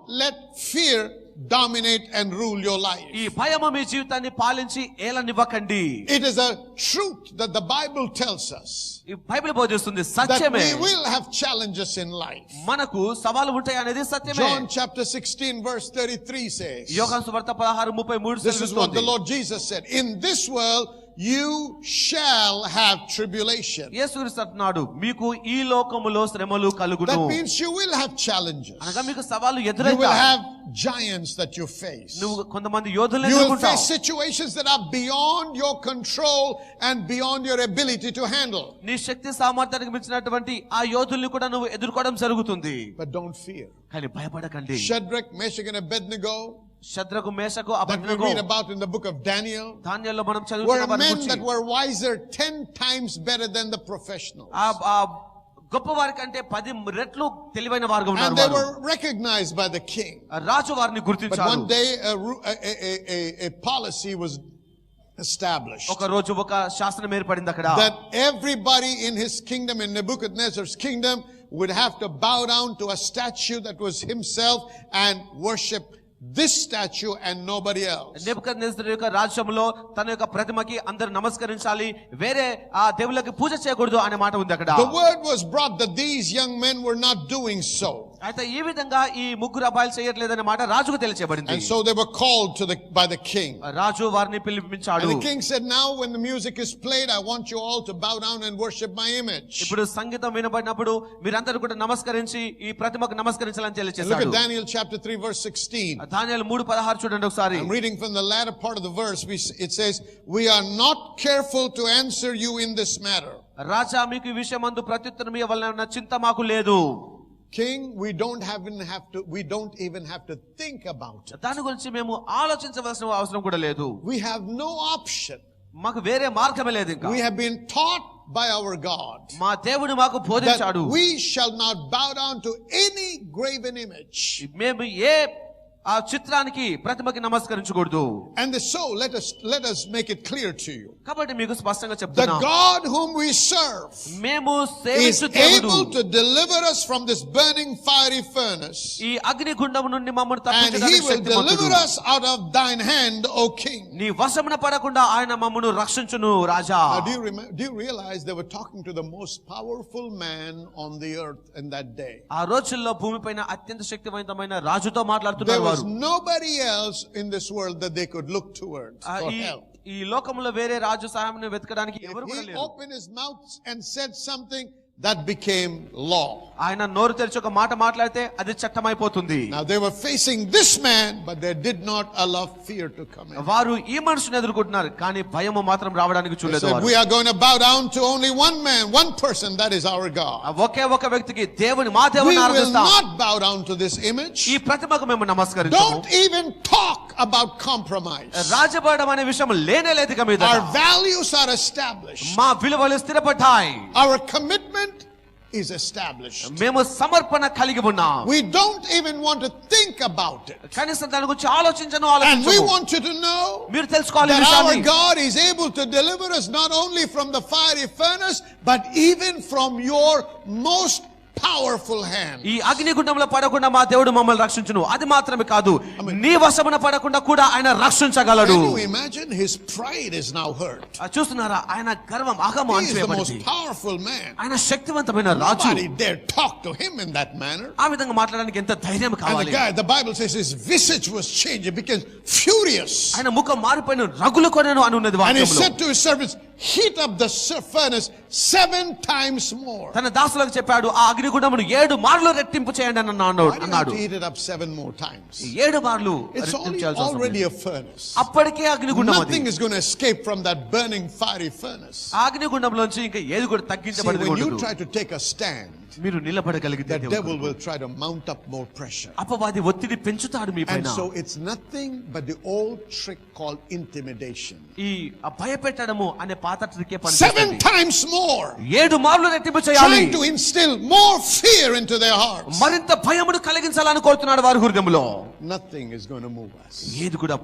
let fear dominate and rule your life. ఈ భయము మీ జీవితాన్ని పాలించి ఏలనివ్వకండి. It is a truth that the Bible tells us. ఈ Bible బోధిస్తుంది That సత్యమే. we will have challenges in life. మనకు సవాలు ఉంటాయి అనేది సత్యమే. John chapter 16 verse 33 says. యోహాను సువార్త 16:33 This is what the Lord Jesus said. In this world you shall have tribulation. యేసుక్రీస్తు అంటున్నాడు, మీకు ఈ లోకములో శ్రమలు కలుగును. That means you will have challenges. అనగా మీకు సవాలు You will ఎదురవుతాయి. have giants that you face. నువ్వు కొంతమంది యోధులను You will ఎదుర్కొంటావు. face situations that are beyond your control and beyond your ability to handle. నీ శక్తి సామర్థ్యానికి మించినటువంటి ఆ యోధుల్ని కూడా నువ్వు ఎదుర్కోవడం జరుగుతుంది. But don't fear. కానీ భయపడకండి. Shadrach, Meshach and Abednego శద్రకు మేషకు that we Abednego read about in the book of Daniel దానియేలులో మనం were చదువుతున్న వారి men గురించి that were wiser 10 times better than the professionals. ఆ గొప్ప వారి కంటే 10 రెట్లు తెలివైన వారుగా And ఉన్నారు they వారు. were recognized by the king. రాజు వారిని But గుర్తించాడు. one day a policy was established ఒక రోజు ఒక శాసనం ఏర్పడింది అక్కడ. that everybody in his kingdom, in Nebuchadnezzar's kingdom, would have to bow down to a statue that was himself and worship this statue and nobody else. నెబుకద్నెజరు యొక్క రాజ్యంలో తన యొక్క ప్రతిమకి అందరూ నమస్కరించాలి, వేరే ఆ దేవుళ్ళకి పూజ చేయకూడదు అనే మాట ఉంది అక్కడ. The word was brought that these young men were not doing so. అయితే ఈ విధంగా ఈ ముగ్గురు అబ్బాయిలు చేయట్లేదనే మాట రాజుకు తెలియచేయబడింది. And so they were called by the king. రాజు వారిని పిలిపించాడు. And the king said, now when the music is played, I want you all to bow down and worship my image. ఇప్పుడు సంగీతం వినబడినప్పుడు మీరందరూ కూడా నమస్కరించి ఈ ప్రతిమకు నమస్కరించాలని And look తెలియచేశాడు. at Daniel chapter 3 verse 16. దానియేలు 3:16 చూడండి ఒకసారి. I'm reading from the latter part of the verse. It says, we are not careful to answer you in this matter. రాజా మీకు ఈ విషయమందు ప్రత్యుత్తరం ఇవ్వాలన్న చింత మాకు లేదు. King, we don't even have to think about it. దాని గురించి మేము ఆలోచించవలసిన అవసరం కూడా లేదు. We have no option. మాకు వేరే మార్గమే లేదు ఇంకా. We have been taught by our God మా దేవుడు మాకు that బోధించాడు. we shall not bow down to any graven image. మేము ఏ ఆ చిత్రానికి ప్రతిమకి నమస్కరించకూడదు. And so let us make it clear to you. కాబట్టి మీకు స్పష్టంగా The చెప్తున్నాం, God whom we serve మేము is సేవించు దేవుడు able to deliver us from this burning fiery furnace. ఈ అగ్నిగుండము నుండి మమ్మల్ని And he తప్పించడానికి will శక్తిమంతుడు. deliver us out of thine hand, O king. నీ వశమున పడకుండా ఆయన మమ్మను రక్షించును రాజా. Now, do you realize they were talking to the most powerful man on the earth in that day? ఆ రోజుల్లో భూమిపైన అత్యంత శక్తివంతమైన రాజుతో There మాట్లాడుతున్నారు was వారు. nobody else in this world that they could look towards for help. ఈ లోకంలో వేరే రాజు సహాయం వెతకడానికి ఎవరు కూడా He లేరు. opened his mouth and said something that became law. ఆయన నోరు తెరిచి ఒక మాట మాట్లాడితే అది చట్టమైపోతుంది. Now they were facing this man, but they did not allow fear to come in. వారు ఈ మనుషుని ఎదుర్కొంటున్నారు, కానీ భయము మాత్రం రావడానికి They చూడలేదు said, వారు. we are going to bow down to only one man, one person, that is our God. ఒకే ఒక వ్యక్తికి మా We దేవుని will ఆరాధిస్తాం. not bow down to this image. ఈ ప్రతిమకు మేము నమస్కరించము. Don't even talk about compromise. రాజపడడం అనే విషయం లేనే లేదు ఇక మీద. Our values are established. మా విలువలు స్థిరపడ్డాయి. Our commitment is established. మేము సమర్పణ కలిగి ఉన్నాం. We don't even want to think about it. కనీసం దాని గురించి ఆలోచించను And we ఆలోచించము. want you to know మీరు తెలుసుకోవాలి ఈ that our విషయాన్ని. God is able to deliver us not only from the fiery furnace, but even from your most powerful hand. ఈ అగ్నిగుండంలో పడకుండా మా దేవుడు మమ్మల్ని రక్షించును. అది మాత్రమే కాదు, నీ వశమున పడకుండా కూడా ఆయన రక్షించగలడు. Can you imagine? His pride is now hurt. చూస్తున్నారా, ఆయన గర్వం అహము He is the most అణచివేయబడింది. powerful man. ఆయన శక్తివంతమైన రాజు. Nobody dare talk to him in that manner. ఆ విధంగా మాట్లాడడానికి ఎంత ధైర్యం And కావాలి. the Bible says his visage was changed. It became furious. ఆయన ముఖం మారిపోయిన రగులు కొనను అని ఉన్నది And he వాక్యంలో. said to his servants, heat up the furnace 7 times more. తన దాసులకు చెప్పాడు, ఆ అగ్నిగుండమును 7 మార్లు రెట్టింపు చేయండి అని Why do you have అన్నాడు. to heat it up 7 more times? 7 మార్లు It's రెట్టింపు చేయాల్సి already వస్తుంది. a furnace. అప్పటికే అగ్నిగుండం అది. Nothing is going to escape from that burning fiery furnace. ఆ అగ్నిగుండంలోంచి ఇంకా ఏది కూడా See, తగ్గించబడదు. when you try to take a stand, మీరు నిలబడగలిగితే the devil will try to mount up more pressure. అపవాది ఒత్తిడి పెంచుతాడు మీ And పైన. so it's nothing but the old trick called intimidation. ఈ భయపెట్టడము అనే పాత ట్రికే 7 times more. 7 మార్లు రెట్టింపు చేయాలి. Trying to instill more fear into their hearts. మరింత భయమును కలిగించాలని కోరుతున్నాడు వారి హృదయంలో. Nothing is going to move us. ఏది కూడా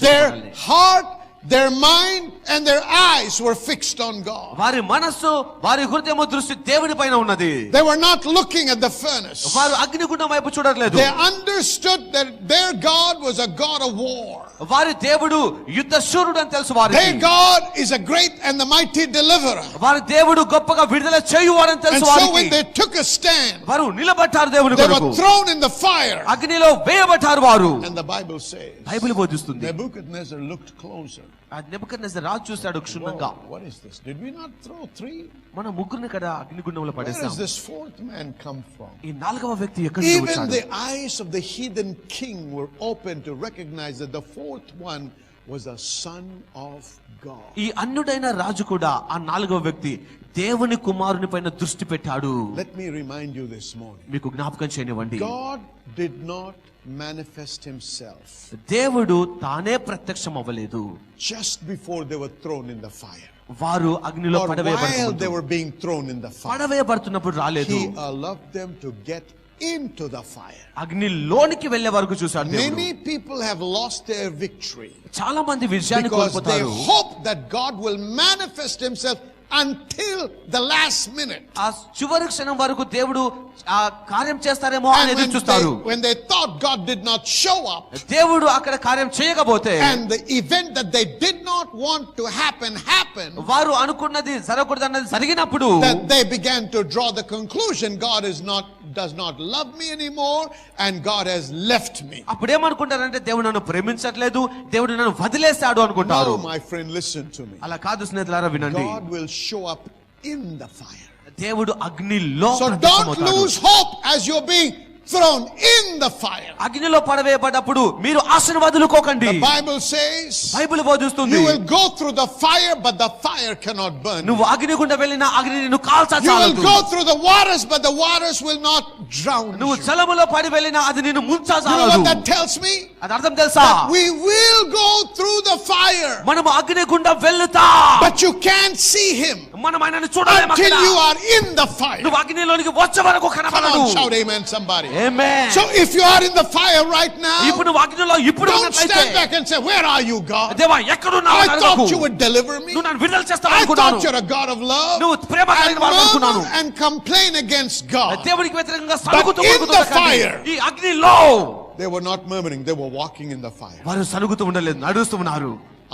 Their heart their mind and their eyes were fixed on God. వారి మనస్సు వారి హృదయము దృష్టి దేవుని పైన ఉన్నది. They were not looking at the furnace. వారు అగ్నిగుండం వైపు చూడట్లేదు. They understood that their God was a God of war. వారి దేవుడు యుద్ధ శూరుడు అని తెలుసు వారికి. Their God is a great and the mighty deliverer. వారి దేవుడు గొప్పగా విడుదల చేయువాడు అని తెలుసు వారికి. And వారికి. so when they took a stand, వారు నిలబడ్డారు దేవుని కొరకు. They were thrown in the fire. అగ్నిలో వేయబడ్డారు వారు. And the Bible says, Bible బోధిస్తుంది, Nebuchadnezzar looked closer. ఆ నెబుకద్నెజర్ రాజు చూశాడు క్షుణ్ణంగా. What is this? Did we not throw 3? మన ముగ్గురిని కదా అగ్నిగుండంలో పడేసాం. Where does this fourth man come from? ఈ నాలుగవ వ్యక్తి ఎక్కడి నుంచి వచ్చాడు? Even the eyes of the heathen king were open to recognize that the fourth one was a son of God. ఈ అన్యుడైన రాజు కూడా ఆ నాలుగవ వ్యక్తి దేవుని కుమారుని పైన దృష్టి పెట్టాడు. Let me remind you this morning. మీకు జ్ఞాపకం చేయనివ్వండి. God did not manifest himself. దేవుడు తానే ప్రత్యక్షం అవ్వలేదు. Just before they were thrown in the fire. వారు అగ్నిలో Or while they పడవేయబడుతున్నప్పుడు, were being thrown in the fire. పడవేయబడుతున్నప్పుడు రాలేదు. He allowed them to get into the fire. అగ్నిలోనికి వెళ్ళే వరకు చూశాడు దేవుడు. Many people have lost their victory చాలా మంది విజయాన్ని because they కోల్పోతారు. hope that God will manifest himself until the last minute. ఆ చివరి క్షణం వరకు దేవుడు ఆ కార్యం చేస్తారేమో అని ఎదురు చూస్తారు. When they thought God did not show up, దేవుడు అక్కడ కార్యం చేయకపోతే, and the event that they did not want to happen happened, వారు అనుకున్నది జరగకూడదన్నది జరిగినప్పుడు, that they began to draw the conclusion God does not love me anymore and God has left me. అప్పుడు ఏమనుకుంటారంటే దేవుడు నన్ను ప్రేమించట్లేదు, దేవుడు నన్ను వదిలేశాడు అనుకుంటారు. No, my friend, listen to me. అలా కాదు స్నేహితులారా, వినండి. God will show up in the fire. దేవుడు అగ్నిలో So don't lose hope as you're being thrown in the fire. అగ్నిలో పడవేయబడ్డప్పుడు మీరు ఆశీర్వాదులుకోకండి. The Bible says బైబిల్ బోధిస్తుంది, you will go through the fire but the fire cannot burn. నువ్వు అగ్ని గుండా వెళ్ళినా అగ్ని నిన్ను కాల్చా You will చాలదు. go through the waters but the waters will not drown నువ్వు you. జలములో పడి వెళ్ళినా అది నిన్ను ముంచా You know చాలదు. what that tells me? అది అర్థం తెలుసా? We will go through the fire మనము అగ్ని గుండా వెళ్తా, but you can't see him మనం ఆయనను చూడలేము. until you are in the fire. నువ్వు అగ్నిలోనికి వచ్చే వరకు Come కనబడదు. on, shout amen somebody. Amen. So if you are in the fire right now, ఇప్పుడు నువ్వు అగ్నిలో ఇప్పుడు don't ఉన్నట్లయితే, stand back and say, where are you, God? దేవా ఎక్కడున్నావు I అని thought అడగకు. you would deliver me. నువ్వు నన్ను విడుదల చేస్తావు I అనుకున్నాను. thought you're a God of love. నువ్వు ప్రేమ And కలిగిన వాడు అనుకున్నాను. murmur and complain against God. దేవునికి వ్యతిరేకంగా సనుగుతూ in ఊరుకుతూ the ఉండకండి. fire. ఈ అగ్నిలో They were not murmuring, they were walking in the fire. వారు సనుగుతూ ఉండలేదు, నడుస్తూ ఉన్నారు.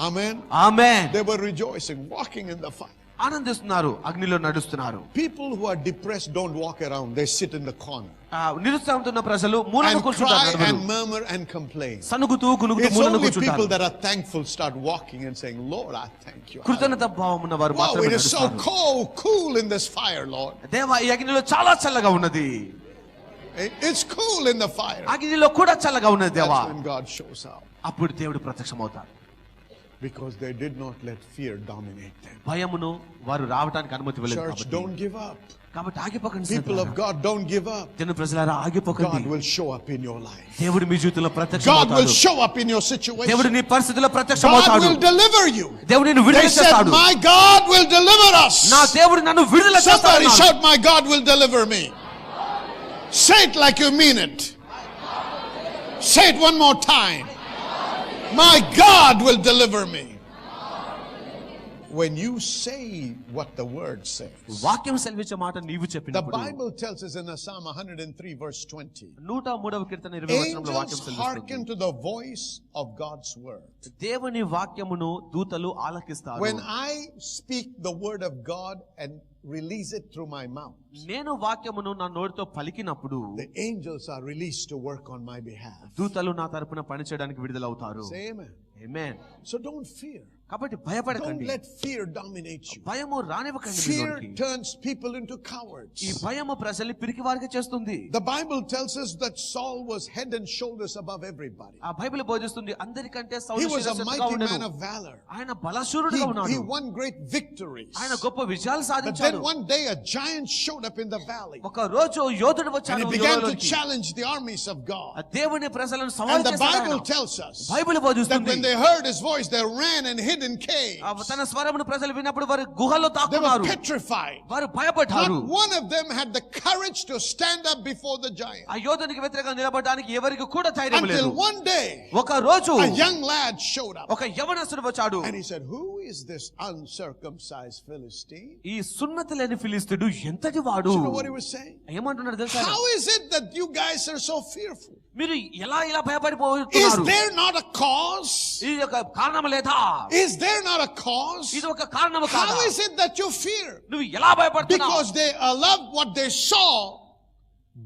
Amen. Amen. They were rejoicing, walking in the fire. ఆనందిస్తున్నారు, అగ్నిలో నడుస్తున్నారు. People who are depressed don't walk around, they sit in the corner నిరుత్సాహంతో ఉన్న ప్రజలు మూలను and కూర్చుంటారు, cry and నడవరు. murmur and complain. సనుగుతూ గునుగుతూ It's మూలను only people కూర్చుంటారు. that are thankful start walking and saying, Lord, I thank you. కృతజ్ఞత భావం ఉన్న వారు Wow, మాత్రమే it is so నడుస్తారు. cool in this fire, Lord. దేవా ఈ అగ్నిలో చాలా చల్లగా ఉన్నది. It's cool in the fire. అగ్నిలో కూడా చల్లగా ఉన్నది దేవా. That's when God shows up. అప్పుడు దేవుడు ప్రత్యక్షమవుతాడు. Because they did not let fear dominate them. భయమును వారు రావడానికి అనుమతి ఇవ్వలేదు Church, కాబట్టి. don't give up. కాబట్టి ఆగిపోకండి People of స్నేహితులారా. God, don't give up. దేవుని ప్రజలారా ఆగిపోకండి. God will show up in your life. దేవుడు మీ జీవితంలో God will ప్రత్యక్షమవుతాడు. show up in your situation. దేవుడు నీ పరిస్థితిలో God ప్రత్యక్షమవుతాడు. will deliver you. దేవుడు నిన్ను They విడుదల said, చేస్తాడు. my God will deliver us. నా దేవుడు నన్ను విడుదల Somebody చేస్తాడు. shout, my God will deliver me. Say it like you mean it. Say it one more time. My God will deliver me. When you say what the word says. వాక్యం సెలవిచ్చే మాట నీవు The చెప్పినప్పుడు, Bible tells us in Psalm 103 verse 20. 103వ కీర్తన 20వ వచనంలో వాక్యం Angels hearken సెలవిస్తుంది. to the voice of God's word. దేవుని వాక్యమును దూతలు ఆలకిస్తారు. When I speak the word of God and release it through my mouth, నేను వాక్యమును నా నోటితో పలికినప్పుడు the angels are released to work on my behalf. దూతలు నా తరపున పనిచేయడానికి విడుదలవుతారు. Say amen. Amen. So don't fear. కాబట్టి Don't భయపడకండి. let fear dominate you. భయము రానివ్వకండి Fear మీలోనికి. turns people into cowards. ఈ భయము ప్రజల్ని పిరికివారికి చేస్తుంది. The Bible tells us that Saul was head and shoulders above everybody. ఆ బైబిల్ బోధిస్తుంది అందరికంటే సౌలు He was a శిరస్సుగా mighty ఉండెను. man of valor. ఆయన బలశూరుడుగా He ఉన్నాడు. won great victories. ఆయన గొప్ప విజయాలు But సాధించాడు. then one day a giant showed up in the valley. ఒక రోజు యోధుడు And వచ్చాడు he began to యోధులోకి. challenge the armies of ఆ God. దేవుని ప్రజలను సవాల్ And the చేశాడు Bible ఆయన. tells us బైబిల్ that బోధిస్తుంది when they heard his voice, they ran and hid hid in caves. తన స్వరమును ప్రజలు విన్నప్పుడు వారు గుహలో They were దాక్కున్నారు. petrified. వారు భయపడ్డారు. Not one of them had the courage to stand up before the giant. ఆ యోధునికి వ్యతిరేకంగా నిలబడడానికి ఎవరికి కూడా ధైర్యం లేదు. Until one day, ఒక రోజు a young lad showed up. ఒక యవనస్తుడు వచ్చాడు. And he said, "Who is this uncircumcised Philistine?" ఈ సున్నతి లేని ఫిలిస్తీయుడు ఎంతటి వాడు? You know what he was saying? ఏమంటున్నాడు తెలుసా? How is it that you guys are so fearful? మీరు ఇలా Is భయపడిపోతున్నారు? there not a cause? ఇది ఒక కారణం లేదా? Is there not a cause? ఇది ఒక కారణము కాదా? How is it that you fear? నువ్వు ఎలా భయపడుతున్నావు? Because they allowed what they saw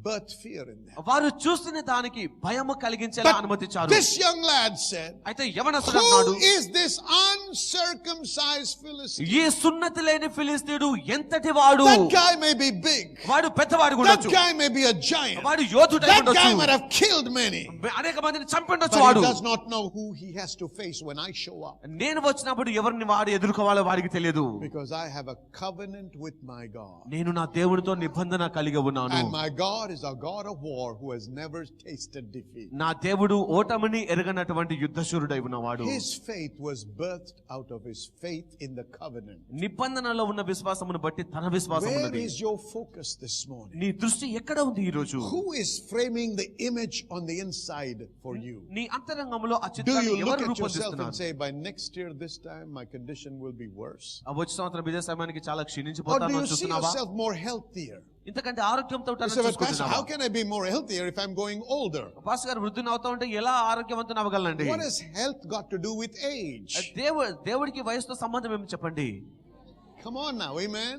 birth fear in them. వారు చూస్తున్న దానికి భయము కలిగించేలా అనుమతించారు. This young lad said, అయితే యవనస్తుడు అన్నాడు, "Who is this uncircumcised Philistine?" ఈ సున్నతి లేని ఫిలిస్తీయుడు ఎంతటి వాడు? That guy may be big. వాడు పెద్దవాడు That ఉండొచ్చు. guy may be a giant. వాడు యోధుడై That guy ఉండొచ్చు. might have killed many. అనేక మందిని చంపిండొచ్చు But వాడు. he does not know who he has to face when I show up. నేను వచ్చినప్పుడు ఎవరిని వాడు ఎదుర్కోవాలో వాడికి తెలియదు. Because I have a covenant with my God. నేను నా దేవునితో నిబంధన కలిగి ఉన్నాను. And my God is a God of war who has never tasted defeat. నా దేవుడు ఓటమిని ఎరగనటువంటి యుద్ధశూరుడై ఉన్నవాడు. His faith was birthed out of his faith in the covenant. నిబంధనలో ఉన్న విశ్వాసమును బట్టి తన విశ్వాసం Where ఉన్నది. is your focus this morning? నీ దృష్టి ఎక్కడ ఉంది ఈ రోజు? Who is framing the image on the inside for you? నీ అంతరంగంలో ఆ Do చిత్రాన్ని you look ఎవరు at yourself and రూపొందిస్తున్నారు? say, by next year this time my condition will be worse? ఆ వచ్చే సంవత్సరం ఇదే సమయానికి చాలా Or do క్షీణించిపోతాను you see చూస్తున్నావా? yourself more healthier? ఇంతకంటే ఆరోగ్యంతో You say, "But Pastor, how can I be more healthier if I'm going older?" Pass గారు వృద్ధుని అవుతా ఉంటే ఎలా ఆరోగ్యవంతుని అవ్వగలండి? What has health got to do with age? దేవుడికి వయసుతో సంబంధం ఏమి చెప్పండి? Come on now, amen?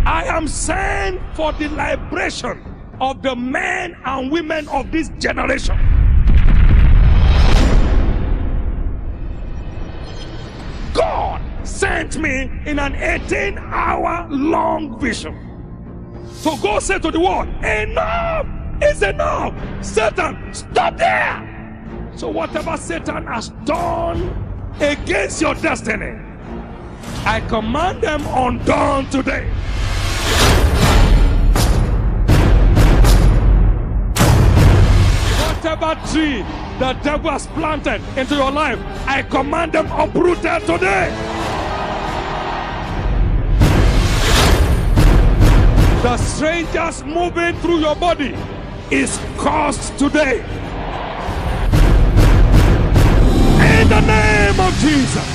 I am sent for the liberation of the men and women of this generation. God sent me in an 18-hour-long vision to go say to the world, "Enough is enough. Satan, stop there." So whatever Satan has done against your destiny, I command them undone today. Whatever tree the devil has planted into your life, I command them uprooted today. The strangers moving through your body is cursed today. In the name of Jesus.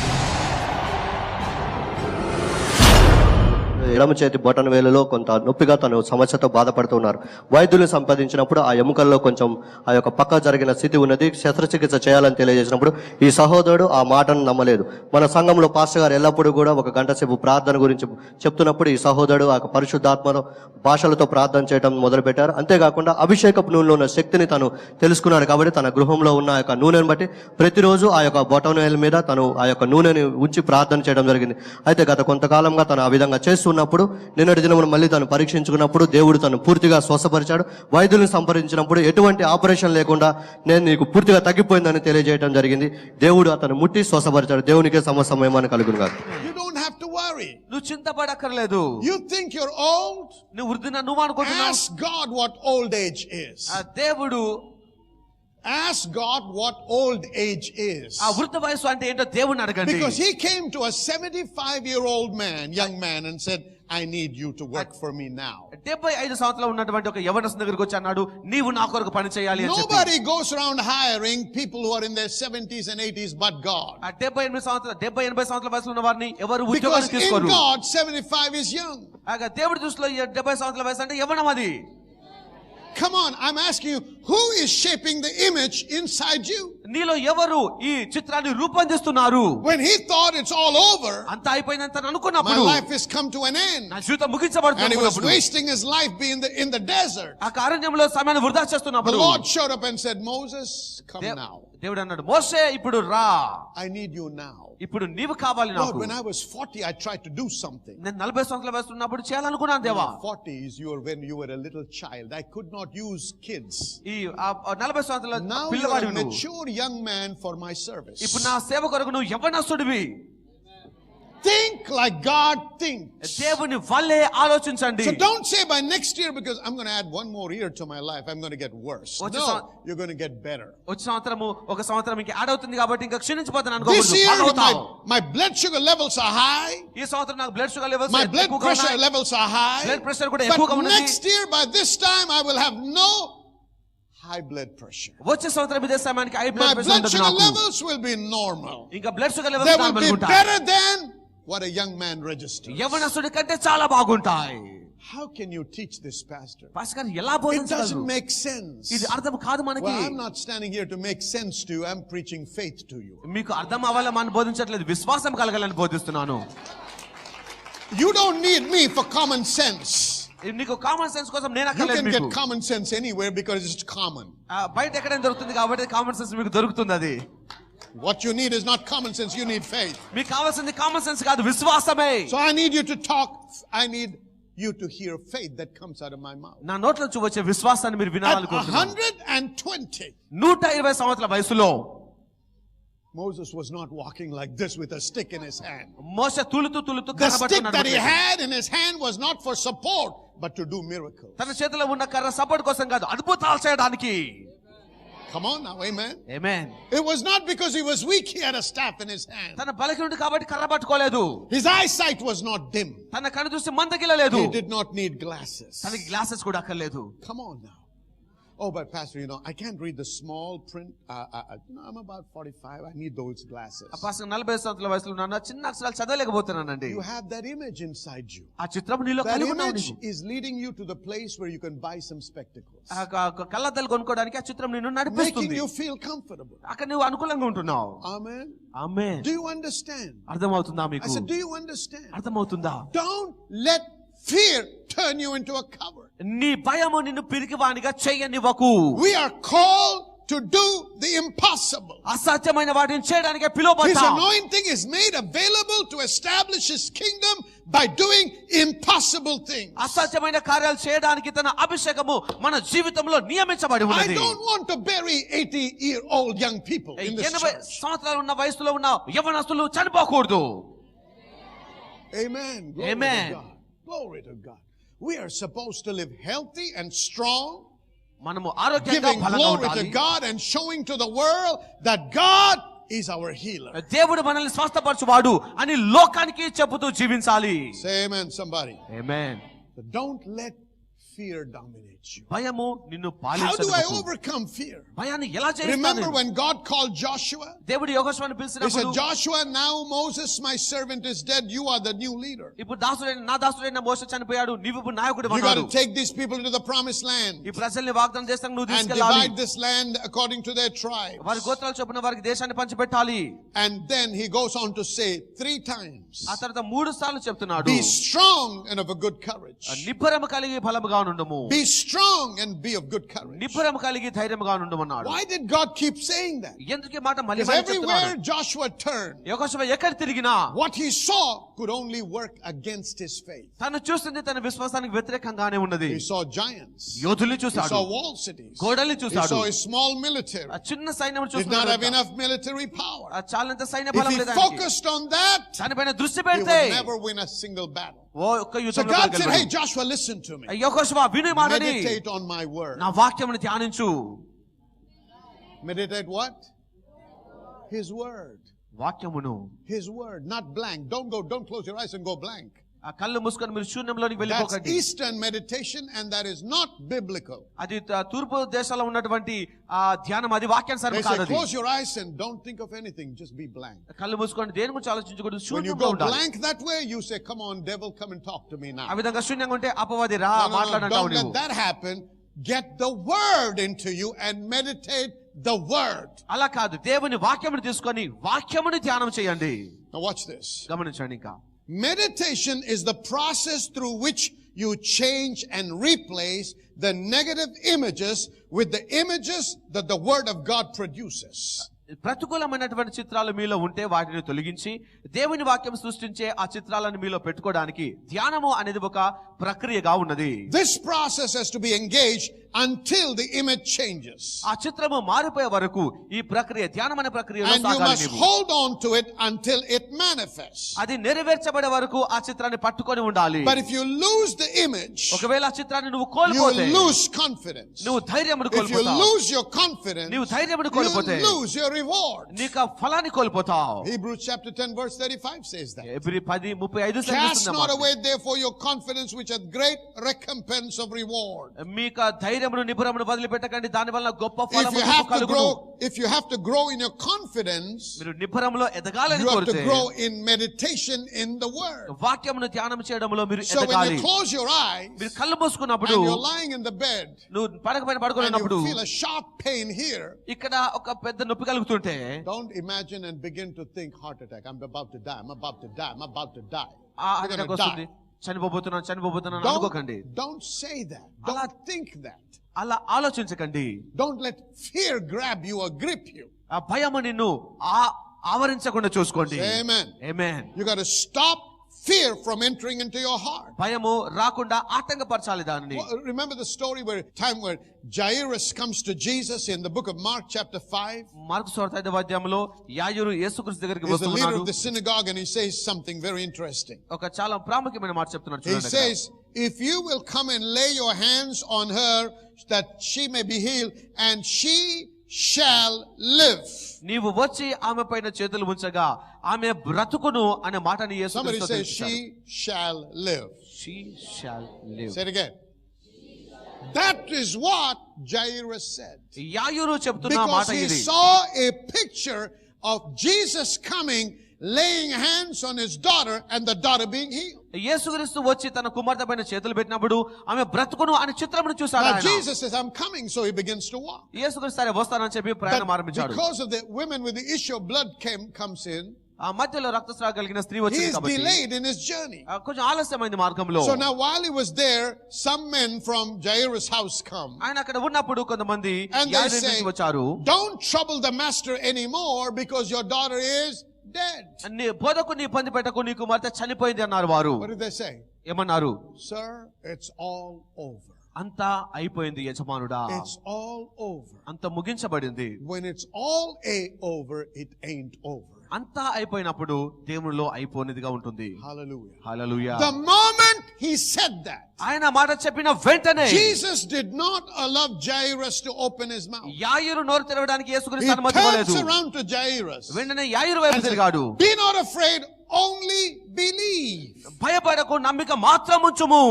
ఎడమ చేతి బొటన వేలులో కొంత నొప్పిగా తను సమస్యతో బాధపడుతున్నారు. వైద్యులు సంపాదించినప్పుడు ఆ ఎముకల్లో కొంచెం ఆ యొక్క పక్క జరిగిన స్థితి ఉన్నది, శస్త్రచికిత్స చేయాలని తెలియజేసినప్పుడు ఈ సహోదరుడు ఆ మాటను నమ్మలేదు. మన సంఘంలో పాస్టర్ గారు ఎల్లప్పుడూ కూడా ఒక గంట సేపు ప్రార్థన గురించి చెప్తున్నప్పుడు ఈ సహోదరుడు ఆ పరిశుద్ధాత్మలో భాషలతో ప్రార్థన చేయడం మొదలుపెట్టారు. అంతేకాకుండా అభిషేకపు నూనెలో ఉన్న శక్తిని తను తెలుసుకున్నాడు. కాబట్టి తన గృహంలో ఉన్న ఆ యొక్క నూనెను బట్టి ప్రతిరోజు ఆ యొక్క బొటన వేలు మీద తను ఆ యొక్క నూనెని ఉంచి ప్రార్థన చేయడం జరిగింది. అయితే గత కొంతకాలంగా తను ఆ విధంగా చేస్తున్నప్పుడు నిన్నటి దినమున మళ్ళీ తను పరీక్షించుకున్నప్పుడు దేవుడు తను పూర్తిగా స్వస్థపరిచాడు. వైద్యులను సంప్రదించినప్పుడు ఎటువంటి ఆపరేషన్ లేకుండా నేను నీకు పూర్తిగా తగ్గిపోయిందని తెలియజేయడం జరిగింది. దేవుడు అతను ముట్టి స్వస్థపరిచాడు. దేవునికే సమస్తమయమని కలుగును గాక. You don't have to worry. నువ్వు చింతపడక్కర్లేదు. You think you're old? నువ్వు వృద్ధుని నువ్వు అనుకుంటున్నావు. Ask God what old age is. ఆ దేవుడు Ask God what old age is. ఆ వృద్ధ వయసు అంటే ఏంటో దేవుని అడగండి. Because he came to a 75-year-old man, young man, and said, "I need you to work for me now." 75 సంవత్సరాలు ఉన్నటువంటి ఒక యవనస్తుని దగ్గరికి వచ్చి అన్నాడు, నీవు నా కొరకు పని చేయాలి అని చెప్పి. Nobody goes around hiring people who are in their 70s and 80s but God. ఆ 78 సంవత్సరాల వయసులో ఉన్న వారిని ఎవరు Because ఉద్యోగానికి in తీసుకోరు. God 75 is young. దేవుడి దృష్టిలో 70 సంవత్సరాల వయసు అంటే యవ్వనం అది. Come on, I'm asking you, who is shaping the image inside you? నీలో ఎవరు ఈ చిత్రాన్ని రూపొందిస్తున్నారు? When he thought it's all over, అంత అయిపోయిందంత my అనుకున్నప్పుడు life has come to an end, నా జీవితం and he was ముగించబడుతున్నప్పుడు wasting his life being in the desert, ఆ కారణ్యంలో సమయాన్ని వృధా the చేస్తున్నప్పుడు Lord showed up and said, "Moses, come now. దేవుడు అన్నాడు, మోషే ఇప్పుడు రా, I need you now." ఇప్పుడు నీవు కావాలి Lord, నాకు. when I was 40, I tried to do something. నేను 40 సంవత్సరాల వయసు ఉన్నప్పుడు చేయాలనుకున్నాను దేవా. 40s, when you were a little child. I could not use kids. ఈ 40 సంవత్సరాల Now you're పిల్లవాడి a నువ్వు. mature young man for my service. ఇప్పుడు నా సేవ కొరకు నువ్వు యవ్వనస్తుడివి. Think like God thinks. దేవుని వల్లే ఆలోచించండి. So don't say by next year, because I'm going to add one more year to my life, I'm going to get worse. No, you're going to get better. వచ్చే సంవత్సరము ఒక సంవత్సరం ఇంకా add అవుతుంది కాబట్టి ఇంకా క్షీణించిపోతాను This year అనుకోకూడదు. my blood sugar levels are high. ఈ సంవత్సరం నాకు blood sugar levels My blood pressure levels are high. Blood pressure కూడా ఎక్కువగా But ఉన్నది. next year by this time I will have no high blood pressure. వచ్చే సంవత్సరం ఇదే సమయానికి high My blood pressure blood ఉండదు sugar నాకు. levels will be normal. ఇంకా blood sugar They levels will be normal ఉంటాయి. better than what a young man registers. యవ్వనస్తుడి కంటే చాలా బాగుంటాయి. How can you teach this, pastor? Pastor గారు ఎలా It బోధించగలరు? doesn't make sense. ఇది అర్థం కాదు Well, మనకి. I'm not standing here to make sense to you. I'm preaching faith to you. మీకు అర్థం అవ్వాలని మనం బోధించట్లేదు, విశ్వాసం కలగాలని బోధిస్తున్నాను. You don't need me for common sense. నీకు కామన్ సెన్స్ కోసం నేను You అక్కర్లేదు can మీకు. get common sense anywhere because it's common. బయట ఎక్కడైనా దొరుకుతుంది కాబట్టి కామన్ సెన్స్ మీకు దొరుకుతుంది. అది What you need is not common sense, you need faith. మీకు కావాల్సింది కామన్ సెన్స్ కాదు, విశ్వాసమే. So I need you to talk, I need you to hear faith that comes out of my mouth. నా నోట్ల నుంచి వచ్చే విశ్వాసాన్ని మీరు At వినాలనుకుంటున్నాను. 120, 120 సంవత్సరాల వయసులో Moses was not walking like this with a stick in his hand. Moshe తులుతూ The కర్ర stick పట్టుకుని that he నడవట్లేదు. had in his hand was not for support, but to do miracles. తన చేతిలో ఉన్న కర్ర సపోర్ట్ కోసం కాదు, అద్భుతాలు చేయడానికి. Come on now, amen. Amen. It was not because he was weak, he had a staff in his hand. తన బలహీనుడు కాబట్టి కర్ర పట్టుకోలేదు. His eyesight was not dim. తన కన్ను దృష్టి మందగిల్లలేదు. He did not need glasses. తనకి గ్లాసెస్ కూడా అక్కర్లేదు. Come on now. Oh, but pastor, I can't read the small print. I'm about 45. I need those glasses. Pastor 40 సంవత్సరాల వయసులో ఉన్నాను, చిన్న అక్షరాలు చదవలేకపోతున్నానండి. You have that image inside you. ఆ చిత్రం నీలో That కలిగి ఉన్నావు image నీవు. is leading you to the place where you can buy some spectacles, కళ్ళద్దాలు కొనుక్కోవడానికి ఆ చిత్రం నిన్ను making నడిపిస్తుంది. you feel comfortable. అక్కడ నువ్వు అనుకూలంగా ఉంటున్నావు. Amen. Amen. Do you understand? అర్థమవుతుందా I మీకు? said, do you understand? అర్థమవుతుందా? Don't let fear turn you into a coward. నీ భయము నిన్ను పిరికివానిగా చేయనివ్వకు. We are called to do the impossible. అసాధ్యమైన వాటిని చేయడానికి His పిలువబడ్డాం. anointing is made available to establish His kingdom by doing impossible things. అసాధ్యమైన కార్యాలు చేయడానికి తన అభిషేకము మన జీవితంలో నియమించబడి I ఉన్నది. don't want to bury 80-year-old young people in this 80 church. సంవత్సరాలు ఉన్న వయసులో ఉన్న యవ్వనస్తులు చనిపోకూడదు. Amen. Glory Amen. to God. Glory to God. We are supposed to live healthy and strong, మనము ఆరోగ్యంగా giving బలంగా glory to ఉండాలి. God and showing to the world that God is our healer. దేవుడు మనల్ని స్వస్థపరచువాడు అని లోకానికి చెబుతూ జీవించాలి. Say amen, somebody. Amen. So don't let fear dominate you. భయము నిన్ను How do I పాలించదు. overcome fear? భయాన్ని ఎలా Remember చేస్తాను? when God called Joshua? దేవుడు యెహోషువను He పిలిచినప్పుడు said, Joshua, now Moses, my servant, is dead. You are the new leader. ఇప్పుడు నా దాసుడైన మోషే చనిపోయాడు, నీవు ఇప్పుడు నాయకుడు You got అన్నాడు. to take these people into the promised land ఈ ప్రజల్ని వాగ్దానం చేస్తాను నువ్వు and తీసుకెళ్ళాలి. divide this land according to their tribes. వారి గోత్రాలు చొప్పున వారికి దేశాన్ని పంచిపెట్టాలి. And then he goes on to say 3 times, ఆ తర్వాత 3 సార్లు చెప్తున్నాడు, be strong and of a good courage. నిబ్బరము కలిగి బలముగా నుండుము. Be strong and be of good courage. నిబ్బరము కలిగి ధైర్యముగా నుండుమన్నాడు. Why did God keep saying that? ఎందుకు ఈ మాట మళ్ళీ Because మళ్ళీ everywhere చెప్తున్నాడు? Joshua turned, యెహోషువ ఎక్కడ తిరిగినా what he saw could only work against his faith. తను చూస్తుంది తన విశ్వాసానికి వ్యతిరేకంగానే ఉన్నది. He saw giants. యోధుల్ని He చూశాడు, saw wall cities. గోడల్ని He చూశాడు, saw a small military. ఆ చిన్న సైన్యం Did not have చూస్తున్నాడు. enough military power. ఆ చాలంత సైన్య If బలం he లేదు. focused on that, దానిపైన దృష్టి he పెడితే would never win a single battle. ఒక్క So యుద్ధంలో God said, hey గెలవడు. Joshua, listen to me. యెహోషువ విను ఈ మాటని, Meditate on my word. నా వాక్యమును ధ్యానించు. Meditate what? His word. వాక్యమును. His word, not blank. Don't close your eyes and go blank. ఆ కళ్ళు మూసుకొని మీరు శూన్యంలోనికి That's వెళ్ళిపోకండి. Eastern meditation and that is not biblical. అది తూర్పు దేశాల్లో ఉన్నటువంటి ఆ ధ్యానం, అది వాక్యానుసారం They కాదు. say అది close your eyes and don't think of anything, just be blank. కళ్ళు మూసుకొని దేని గురించి ఆలోచించకూడదు, When you శూన్యంగా go ఉండాలి. blank that way, you say, come on devil, come and talk to me now. ఆ విధంగా శూన్యంగా ఉంటే అపవాది రా No, మాట్లాడంటావు don't let నువ్వు. that happen. Get the word into you and meditate the word. అలా కాదు, దేవుని వాక్యమును తీసుకొని వాక్యముని ధ్యానం చేయండి. Now watch this. గమనించండి. ఇంకా Meditation is the process through which you change and replace the negative images with the images that the word of God produces. ప్రతికూలమైనటువంటి చిత్రాలు మీలో ఉంటే వాటిని తొలగించి దేవుని వాక్యం సృష్టించే ఆ చిత్రాలను మీలో పెట్టుకోవడానికి ధ్యానము అనేది ఒక ప్రక్రియగా ఉన్నది. This process has to be engaged until the image changes. ఆ చిత్రము మారిపోయే వరకు ఈ ప్రక్రియ ధ్యానం అనే ప్రక్రియలో And you సాగాలి must నీవు. hold on to it until it manifests. అది నెరవేర్చబడే వరకు ఆ చిత్రాన్ని పట్టుకొని ఉండాలి. But if you lose the image, ఒకవేళ ఆ చిత్రాన్ని నువ్వు you కోల్పోతే will lose confidence. నువ్వు ధైర్యమును If you కోల్పోతావు. lose your confidence, నీవు ధైర్యమును you కోల్పోతే lose your reward. నీకు ఆ ఫలాన్ని కోల్పోతావు. Hebrews chapter 10 verse 35 says that. ఎబ్రీ 10:35 Cast సెలవిస్తుంది not మాట. away therefore your confidence, which hath great recompense of reward. మీకు ఆ ధైర్యమును నిపురమును వదిలిపెట్టకండి, దాని వల్ల గొప్ప If ఫలము you మీకు have to కలుగును. grow, if you have to grow in your confidence, మీరు నిపురములో ఎదగాలని you have to కోరితే grow in meditation in the word. వాక్యమును ధ్యానం చేయడంలో మీరు So when ఎదగాలి. you close your eyes మీరు కళ్ళు మూసుకున్నప్పుడు and you're lying in the bed నువ్వు పడక పైన and పడుకున్నప్పుడు you feel a sharp pain here, ఇక్కడ ఒక పెద్ద నొప్పి కలుగుతుంటే don't imagine and begin to think heart attack. I'm about to die. I'm about to die. I'm about to die. ఆ You're attack gonna వస్తుంది, die. చనిపోబోతున్నాను అనుకోకండి. Don't say that. Don't think that. అలా ఆలోచించకండి. Don't let fear grab you or grip you. ఆ భయము నిన్ను ఆవరించకుండా చూసుకోండి. Say amen. Amen. You got to stop fear from entering into your heart. భయము రాకుండా ఆటంకపరచాలి దానిని. Remember the story time where Jairus comes to Jesus in the book of Mark chapter 5. Mark సువార్త 5వ అధ్యాయంలో యాయూరు యేసుక్రీస్తు దగ్గరికి He's the leader వస్తున్నాడు. of the synagogue and he says something very interesting. ఒక చాలా ప్రాముఖ్యమైన మాట చెప్తున్నాడు He చూడండి. says, if you will come and lay your hands on her that she may be healed, and she shall live. నీవు వచ్చి ఆమె పైన చేతులు ఉంచగా ఆమె బ్రతుకును అనే మాటని Somebody యేసుక్రీస్తు says she shall live. she shall live. Say it again. That is what Jairus said. యాయూరు చెప్తున్న Because మాట he ఇది. saw a picture of Jesus coming, laying hands on his daughter and the daughter being healed. యేసుక్రీస్తు వచ్చి తన కుమార్తె పైన చేతులు పెట్టినప్పుడు ఆమె బ్రతుకును అనే చిత్రమును చూశాడు Now ఆయన. Jesus says, I'm coming, so he begins to walk. యేసుక్రీస్తు సరే వస్తానని చెప్పి ప్రయాణం But ఆరంభించాడు. because of the women with the issue of blood comes in, ఆ మధ్యలో రక్తస్రావం కలిగిన స్త్రీ he వచ్చింది is కాబట్టి delayed in his journey. కొంచెం ఆలస్యమైంది మార్గంలో. So now while he was there, some men from Jairus' house come. ఆయన అక్కడ ఉన్నప్పుడు కొంతమంది And they యాజకుల say, నుంచి వచ్చారు. don't trouble the master anymore because your daughter is dead. బోధకుని ఇబ్బంది పెట్టకు, నీ కుమార్తె చనిపోయింది అన్నారు వారు. What did they say? ఏమన్నారు? Sir, it's all over. అంతా అయిపోయింది యజమానుడా, It's all over. అంత ముగించబడింది. When it's all over, it ain't over. అంతా అయిపోయినప్పుడు దేవునిలో అయిపోయినదిగా ఉంటుంది. Hallelujah. Hallelujah. The moment he said that, ఆయన మాట చెప్పిన వెంటనే Jesus did not allow Jairus to open his mouth. యాయూరు నోరు తెరవడానికి He యేసుక్రీస్తు అనుమతి turns ఇవ్వలేదు. around to Jairus వెంటనే యాయూరు వైపు and said, తిరిగాడు. be not afraid, only believe. భయపడకు, నమ్మిక మాత్రం ఉంచుము.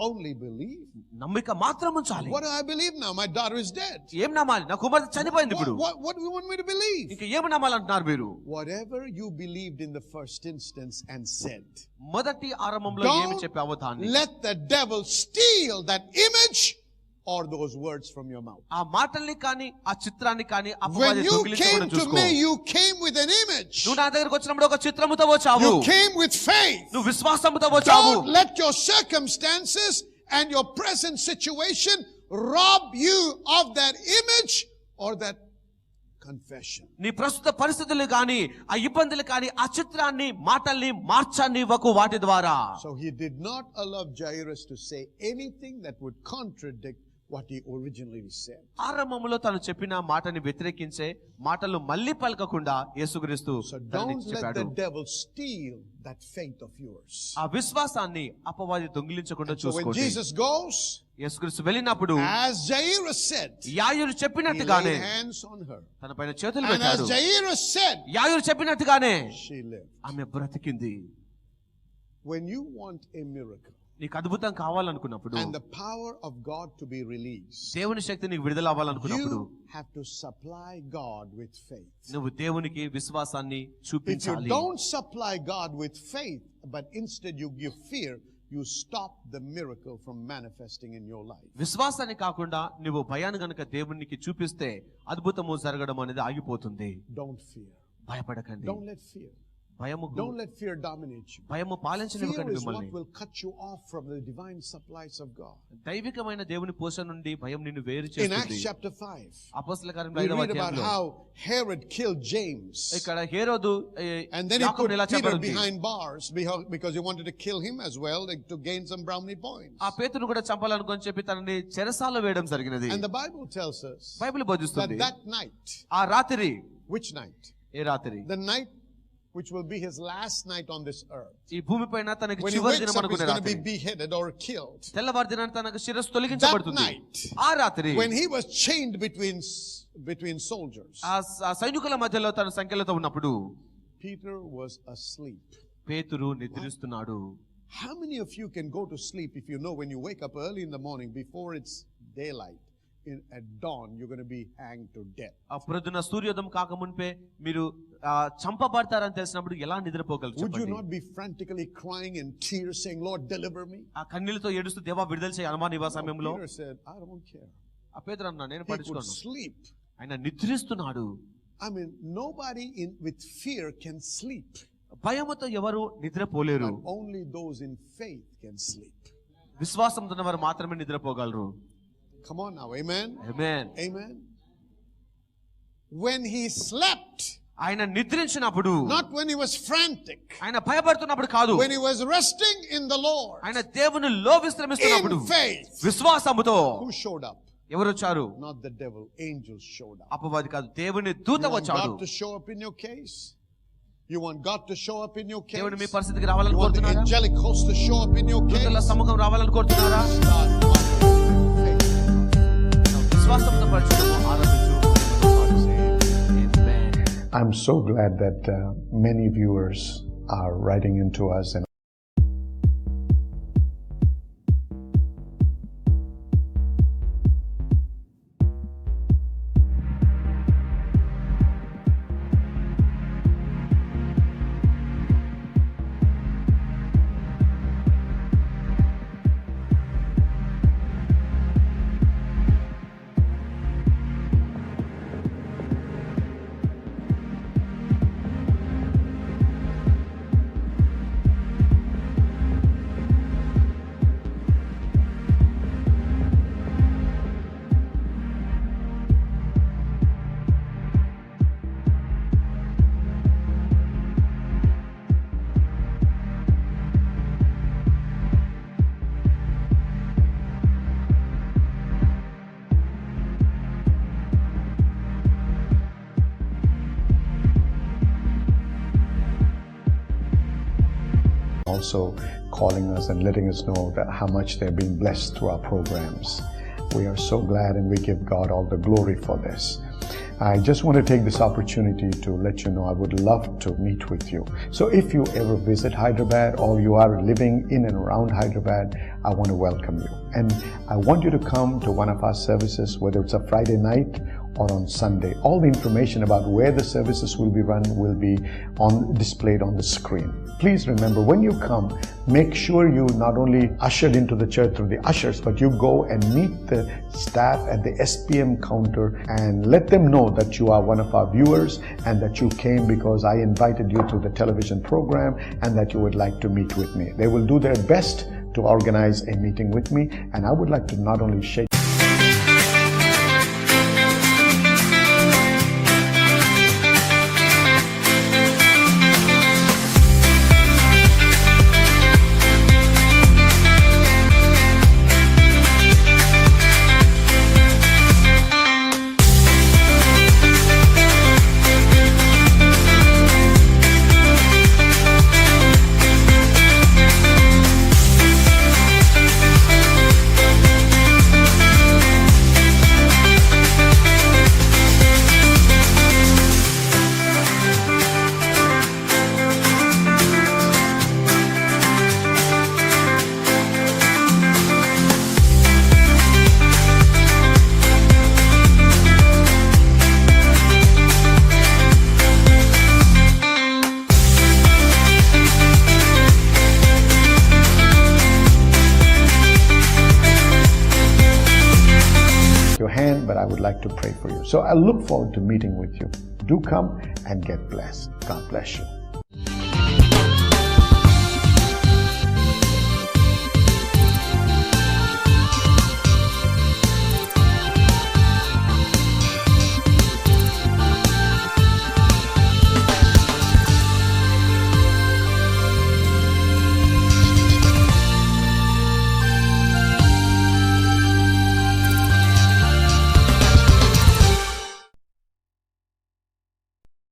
Only believe? నమ్మిక మాత్రం ఉంచాలి. What do I believe now? My daughter is dead. ఏం నమ్మాలి? నా కుమార్తె చనిపోయింది ఇప్పుడు. What do you want me to believe? ఇంకా ఏమి నమ్మాలంటున్నారు మీరు? Whatever you believed in the first instance and said. మొదటి ఆరంభంలో ఏమి చెప్పావో దాన్ని. Don't let the devil steal that image or those words from your mouth. ఆ మాటల్ని కానీ ఆ చిత్రాన్ని కానీ When అపవాది you దొంగిలించకుండా came to చూసుకో. me, you came with an image. నువ్వు నా దగ్గరకు వచ్చినప్పుడు ఒక చిత్రముతో వచ్చావు. You came with faith. నువ్వు విశ్వాసముతో వచ్చావు. Don't let your circumstances and your present situation rob you of that image or that confession. నీ ప్రస్తుత పరిస్థితులు కానీ ఆ ఇబ్బందులు కానీ ఆ చిత్రాన్ని మాటల్ని మార్చనివ్వకు వాటి ద్వారా. So he did not allow Jairus to say anything that would contradict what he originally said. ఆరంభంలో తను చెప్పిన మాటని వ్యతిరేకించే మాటలు మళ్ళీ పలకకుండా యేసుక్రీస్తు So దాన్ని don't let చెప్పాడు. the devil steal that faith of yours. ఆ విశ్వాసాన్ని అపవాది దొంగిలించకుండా So when చూసుకోండి. Jesus goes, యేసుక్రీస్తు వెళ్ళినప్పుడు as Jairus said, యాయూరు he చెప్పినట్టుగానే laid hands on her. తన పైన చేతులు And as పెట్టాడు. Jairus said, యాయూరు చెప్పినట్టుగానే she lived. ఆమె బ్రతికింది. When you want a miracle నీకు అద్భుతం కావాలనుకున్నప్పుడు, and the power of God to be released, దేవుని శక్తి నీకు విడుదల అవ్వాలనుకున్నప్పుడు you have to supply God with faith. నువ్వు దేవునికి విశ్వాసాన్ని If you చూపించాలి. don't supply God with faith, but instead you give fear, you stop the miracle from manifesting in your life. విశ్వాసాన్ని కాకుండా నువ్వు భయాన్ని గనుక దేవునికి చూపిస్తే అద్భుతము జరగడం అనేది ఆగిపోతుంది. Don't fear. భయపడకండి. Don't let fear. భయముకు Don't let fear dominate you. భయము Fear పాలించనివ్వకండి is what మిమ్మల్ని. will cut you off from the divine supplies of God. దైవికమైన దేవుని పోషణ నుండి భయం నిన్ను వేరు In చేస్తుంది. Acts chapter 5, అపోస్తల కార్యములు we 5వ read about అధ్యాయంలో how Herod killed James. ఇక్కడ హేరోదు And then he put యాకోబుని ఎలా Peter చంపనుంది. behind bars because he wanted to kill him as well, like, to gain some brownie points. ఆ పేతురును కూడా చంపాలనుకొని చెప్పి తనని చెరసాలలో వేయడం జరిగినది. And the Bible tells us Bible బోధిస్తుంది that night, ఆ రాత్రి, which night? ఏ రాత్రి, The night which will be his last night on this earth. ఈ భూమిపైన తనకి When he చివరి wakes దినం up, he's అనుకునే going to రాత్రి, be beheaded or killed. తెల్లవారి దినాన్ని తనకు శిరస్సు That తొలగించబడుతుంది. night, ఆ రాత్రి when he was chained between soldiers, ఆ సైనికుల మధ్యలో తన సంఖ్యలతో ఉన్నప్పుడు Peter was asleep. పేతురు నిద్రిస్తున్నాడు. How many of you can go to sleep if you know when you wake up early in the morning before it's daylight, at dawn, you're going to be hanged to death? ఆ ప్రొద్దున సూర్యోదయం కాకముందే మీరు చంపబడతారని తెలిసినప్పుడు ఎలా నిద్రపోగలరు Would you చెప్పండి? not be frantically crying in tears saying, Lord, deliver me? ఆ కన్నీళ్లతో ఏడుస్తూ దేవా విడుదల చేయి అనుమానివ సమయంలో Peter said, I don't care. ఆ పేతురు అన్నా నేను He could పట్టించుకోను. sleep. ఆయన నిద్రిస్తున్నాడు. I mean, nobody with fear can sleep. భయముతో ఎవరు నిద్రపోలేరు. But only those in faith can sleep. విశ్వాసంతో ఉన్నవారు మాత్రమే నిద్రపోగలరు. Come on now, amen? Amen. Amen. When he slept, ఆయన నిద్రించినప్పుడు, not when he was frantic, ఆయన భయపడుతున్నప్పుడు కాదు, when he was resting in the Lord, ఆయన దేవునిలో విశ్రమిస్తున్నప్పుడు in faith, విశ్వాసముతో who showed up? ఎవరు వచ్చారు? Not the devil, angels showed up. అపవాది కాదు, దేవుని దూత You want వచ్చాడు. God to show up in your case? You want God to show up in your case? దేవుని మీ పరిస్థితికి You రావాలని want the కోరుతున్నారా? angelic host to show up in your case? దూతల సముఖం రావాలని కోరుతున్నారా? Start by faith. విశ్వాసంతో పరిచయం ఆరంభించు. ఆమేన్. I'm so glad that many viewers are writing into us and also calling us and letting us know that how much they're being blessed through our programs. We are so glad and we give God all the glory for this. I just want to take this opportunity to let you know I would love to meet with you. So if you ever visit Hyderabad or you are living in and around Hyderabad, I want to welcome you. And I want you to come to one of our services, whether it's a Friday night or on Sunday. All the information about where the services will be run will be displayed on the screen. Please remember, when you come, make sure you not only ushered into the church through the ushers, but you go and meet the staff at the SPM counter and let them know that you are one of our viewers and that you came because I invited you to the television program and that you would like to meet with me. They will do their best to organize a meeting with me, and I would like to not only shake your hand, but I would like to pray for you. So I look forward to meeting with you. Do come and get blessed. God bless you.